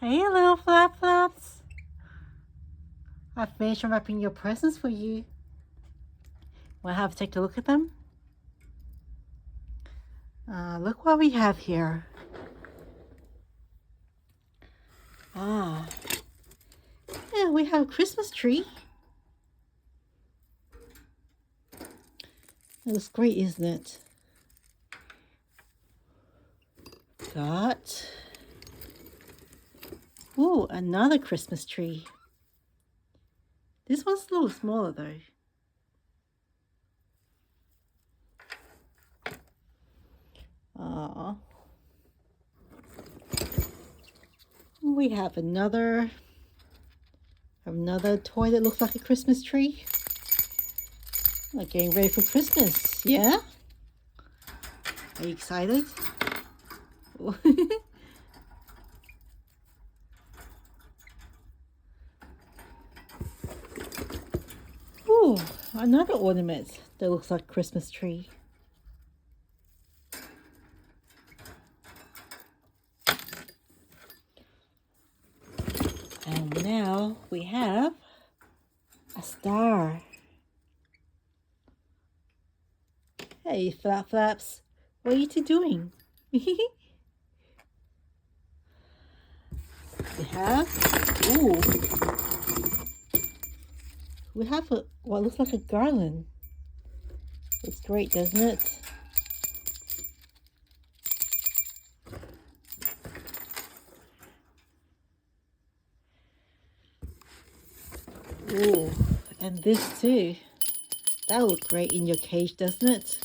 Hey, little flap flaps. I finished unwrapping your presents for you. Want to have a take a look at them? Look what we have here. Yeah, we have a Christmas tree. It looks great, isn't it? Got another Christmas tree. This one's a little smaller though. We have another toy that looks like a Christmas tree. Like getting ready for Christmas, yeah? Are you excited? Ooh, another ornament that looks like a Christmas tree. And now we have a star. Hey, Flap Flaps, what are you two doing? We have what looks like a garland. It's great, doesn't it? Ooh, and this too. That'll look great in your cage, doesn't it?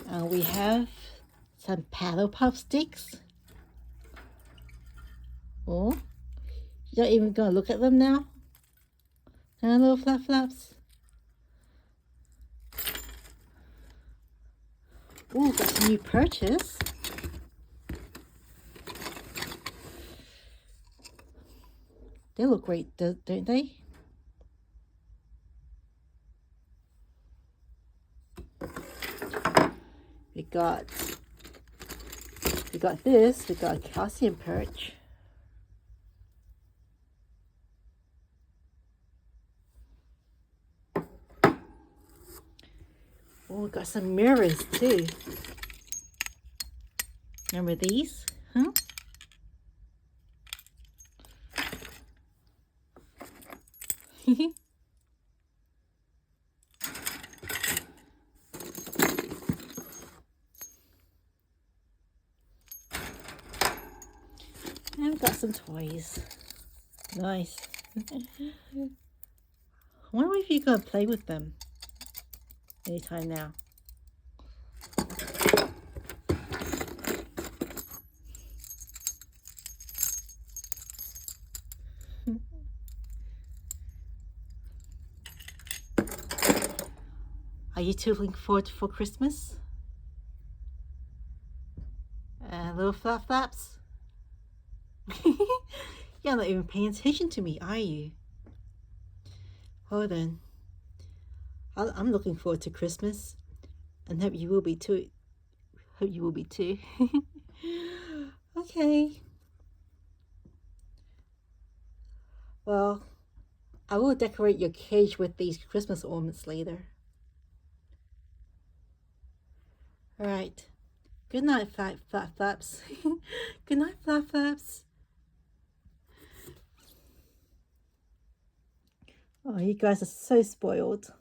And we have some paddle puff sticks. Oh, you're not even gonna look at them now? Huh, little Flap Flaps? Ooh, got some new purchase. They look great, don't they? We got this. We got a calcium perch. Oh, we got some mirrors too. Remember these? Huh? And we've got some toys. Nice. I wonder if you're going to play with them anytime now. Are you two looking forward for Christmas? Little Flap Flaps? You're not even paying attention to me, are you? Hold on. I'm looking forward to Christmas, and hope you will be too. Hope you will be too. Okay. Well, I will decorate your cage with these Christmas ornaments later. All right. Good night, Flap Flaps. Good night, Flap Flaps. Oh, you guys are so spoiled.